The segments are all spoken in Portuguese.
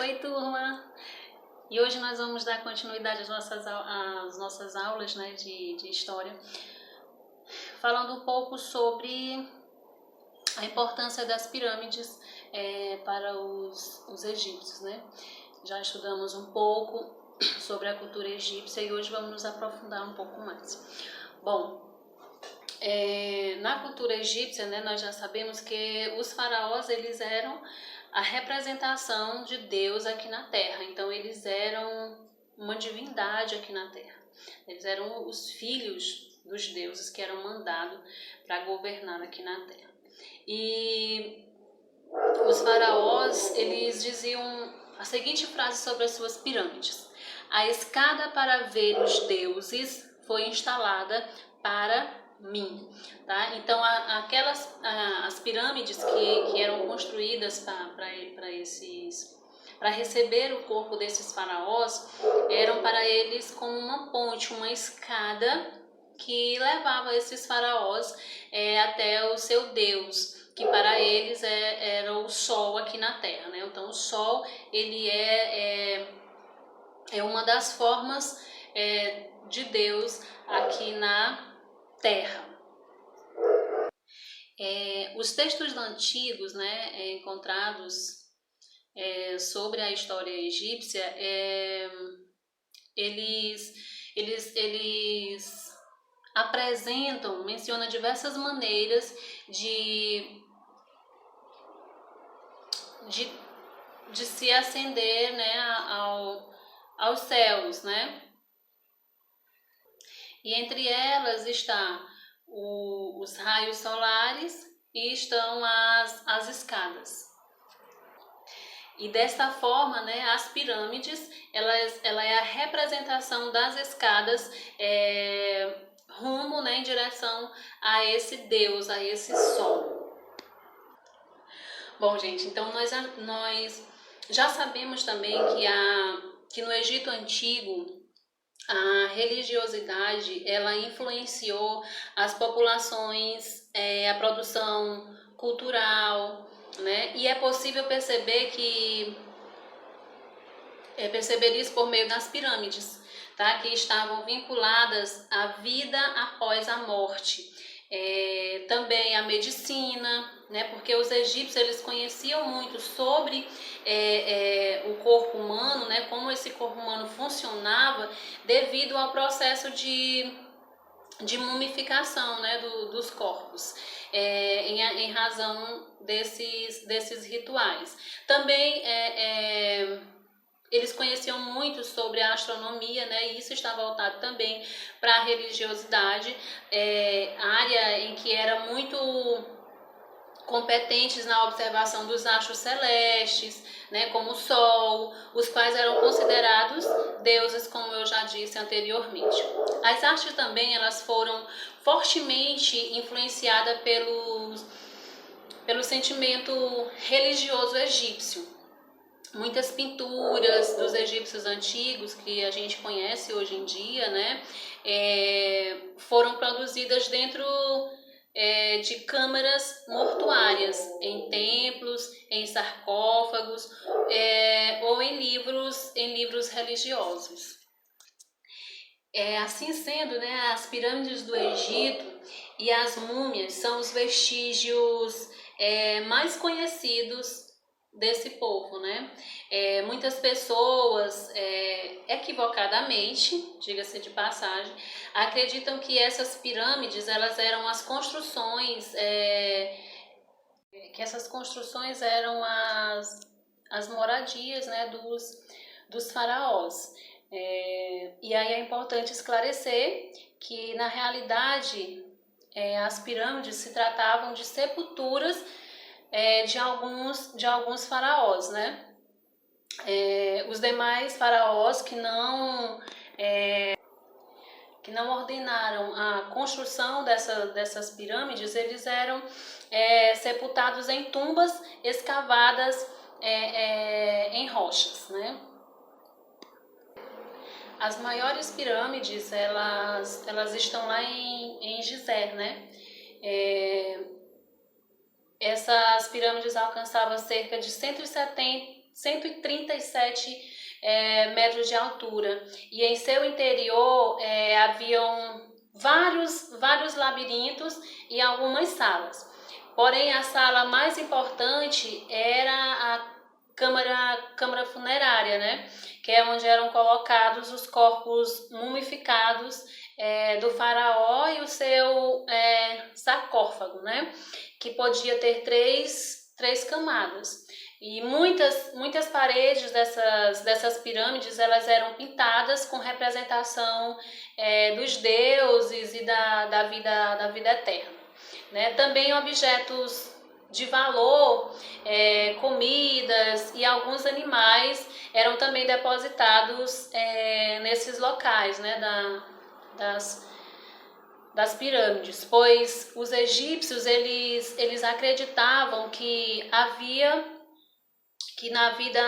Oi, turma! E hoje nós vamos dar continuidade às nossas aulas, né, de história, falando um pouco sobre a importância das pirâmides para os egípcios, né? Já estudamos um pouco sobre a cultura egípcia e hoje vamos nos aprofundar um pouco mais. Bom, na cultura egípcia, né, nós já sabemos que os faraós eles eram a representação de Deus aqui na Terra. Então eles eram uma divindade aqui na Terra. Eles eram os filhos dos deuses que eram mandados para governar aqui na Terra. E os faraós eles diziam a seguinte frase sobre as suas pirâmides: a escada para ver os deuses foi instalada para mim, tá? Então as pirâmides que eram construídas para receber o corpo desses faraós eram para eles como uma ponte, uma escada que levava esses faraós até o seu Deus, que para eles era o sol aqui na Terra, né? Então o sol ele é uma das formas de Deus aqui na Terra. Os textos antigos, né, encontrados sobre a história egípcia, eles mencionam diversas maneiras de se ascender, né, aos céus, né? E entre elas está os raios solares e estão as escadas. E desta forma, né, as pirâmides, ela é a representação das escadas rumo, né, em direção a esse Deus, a esse sol. Bom, gente, então nós já sabemos também que no Egito Antigo a religiosidade ela influenciou as populações, a produção cultural, né? E é possível perceber isso por meio das pirâmides, tá? Que estavam vinculadas à vida após a morte. Também a medicina, né? Porque os egípcios eles conheciam muito sobre o corpo humano, né? Como esse corpo humano funcionava devido ao processo de mumificação, né? dos corpos, em razão desses rituais. Também eles conheciam muito sobre a astronomia, né? E isso está voltado também para a religiosidade, área em que eram muito competentes na observação dos astros celestes, né? Como o Sol, os quais eram considerados deuses, como eu já disse anteriormente. As artes também elas foram fortemente influenciadas pelo sentimento religioso egípcio. Muitas pinturas dos egípcios antigos que a gente conhece hoje em dia, né, foram produzidas dentro de câmaras mortuárias, em templos, em sarcófagos ou em livros religiosos. Assim sendo, né, as pirâmides do Egito e as múmias são os vestígios mais conhecidos desse povo, né? Muitas pessoas, equivocadamente, diga-se de passagem, acreditam que essas pirâmides elas eram as construções, eram as moradias, né, dos faraós. E aí é importante esclarecer que na realidade as pirâmides se tratavam de sepulturas de alguns faraós, né? Os demais faraós que não ordenaram a construção dessas pirâmides, eles eram sepultados em tumbas escavadas em rochas, né? As maiores pirâmides elas estão lá em Gizé, né? Essas pirâmides alcançavam cerca de 170 137 metros de altura, e em seu interior haviam vários labirintos e algumas salas. Porém, a sala mais importante era a câmara funerária, né? Que é onde eram colocados os corpos mumificados do faraó e o seu sarcófago, né? Que podia ter três camadas. E muitas paredes dessas pirâmides, elas eram pintadas com representação dos deuses e da vida eterna, né? Também objetos de valor, comidas e alguns animais eram também depositados nesses locais, né? Das pirâmides, pois os egípcios eles acreditavam que na vida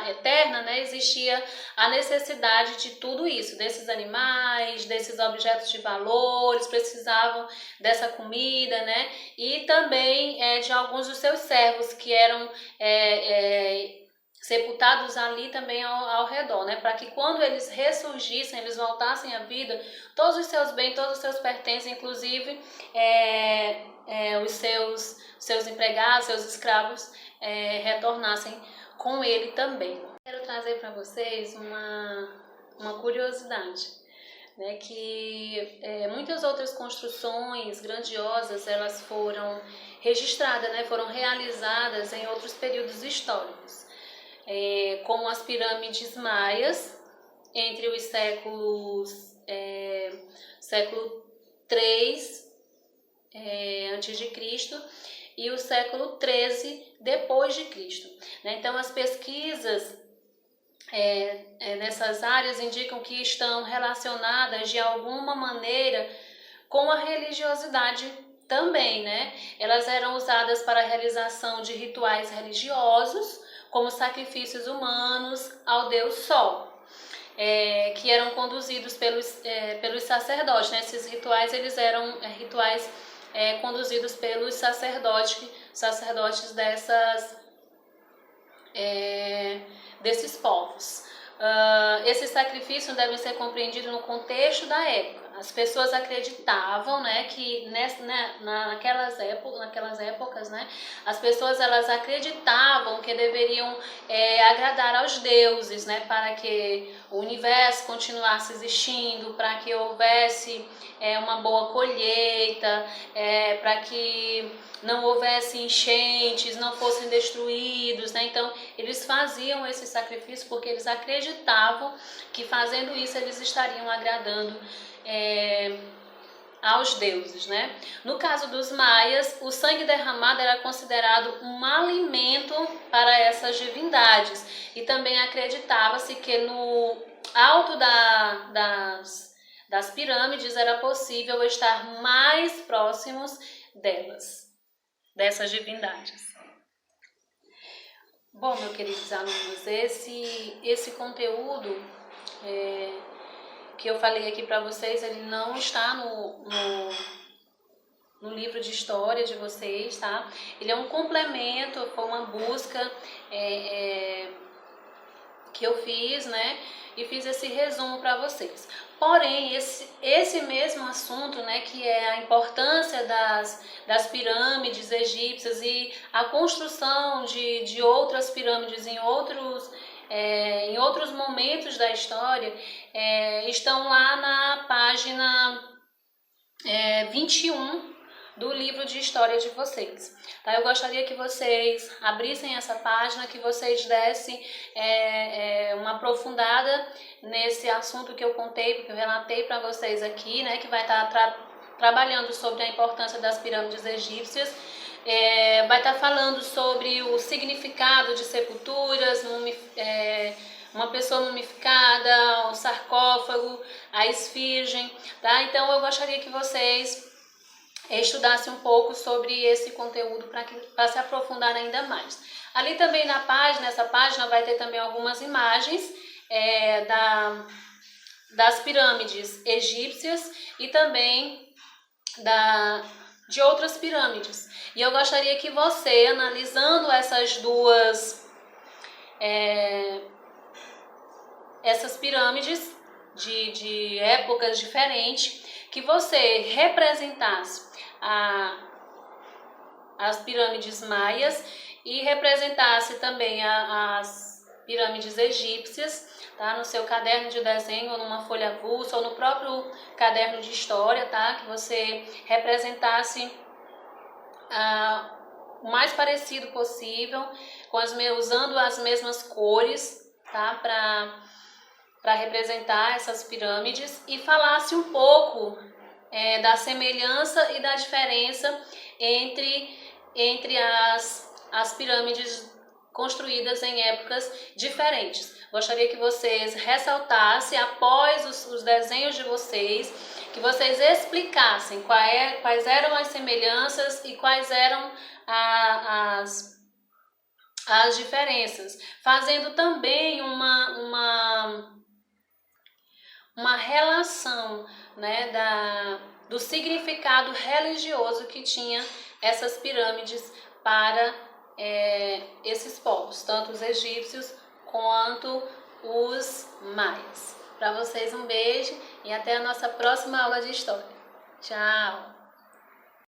eterna, né, existia a necessidade de tudo isso, desses animais, desses objetos de valor, eles precisavam dessa comida, né, e também de alguns dos seus servos que eram sepultados ali também ao redor, né, para que quando eles ressurgissem, eles voltassem à vida, todos os seus bens, todos os seus pertences, inclusive os seus empregados, seus escravos, retornassem com ele também. Quero trazer para vocês uma curiosidade, né, que muitas outras construções grandiosas elas foram registradas, né, foram realizadas em outros períodos históricos, como as pirâmides maias entre os século 3 antes de Cristo e o século 13 depois de Cristo, né? Então as pesquisas nessas áreas indicam que estão relacionadas de alguma maneira com a religiosidade também, né? Elas eram usadas para a realização de rituais religiosos, como sacrifícios humanos ao deus Sol, que eram conduzidos pelos sacerdotes, né? Esses rituais eles eram rituais conduzidos pelos sacerdotes desses povos. Esses sacrifícios devem ser compreendidos no contexto da época. As pessoas acreditavam, né, que naquelas épocas, né, as pessoas elas acreditavam que deveriam agradar aos deuses, né, para que o universo continuasse existindo, para que houvesse uma boa colheita, para que não houvesse enchentes, não fossem destruídos, né? Então eles faziam esse sacrifício porque eles acreditavam que fazendo isso eles estariam agradando aos deuses, né? No caso dos maias, o sangue derramado era considerado um alimento para essas divindades, e também acreditava-se que no alto das pirâmides era possível estar mais próximos dessas divindades. Bom, meus queridos alunos, esse conteúdo que eu falei aqui para vocês, ele não está no livro de história de vocês, tá? Ele é um complemento, foi uma busca que eu fiz, né? E fiz esse resumo para vocês. Porém, esse mesmo assunto, né, que é a importância das pirâmides egípcias e a construção de outras pirâmides em outros momentos da história, estão lá na página 21 do livro de história de vocês. Tá? Eu gostaria que vocês abrissem essa página, que vocês dessem uma aprofundada nesse assunto que eu contei, que eu relatei para vocês aqui, né, que vai estar trabalhando sobre a importância das pirâmides egípcias, vai estar falando sobre o significado de sepulturas, uma pessoa mumificada, o sarcófago, a esfinge, tá? Então eu gostaria que vocês estudassem um pouco sobre esse conteúdo para se aprofundar ainda mais. Ali também nessa página vai ter também algumas imagens das pirâmides egípcias e também de outras pirâmides. E eu gostaria que você, analisando essas duas essas pirâmides de épocas diferentes, que você representasse as pirâmides maias e representasse também as pirâmides egípcias, tá? No seu caderno de desenho, ou numa folha avulsa, ou no próprio caderno de história, tá? Que você representasse o mais parecido possível, usando as mesmas cores, tá? Para representar essas pirâmides, e falasse um pouco da semelhança e da diferença entre as pirâmides construídas em épocas diferentes. Gostaria que vocês ressaltassem, após os desenhos de vocês, que vocês explicassem quais eram as semelhanças e quais eram as diferenças, fazendo também uma relação, né, do significado religioso que tinha essas pirâmides para esses povos, tanto os egípcios quanto os maias. Para vocês um beijo e até a nossa próxima aula de história. Tchau!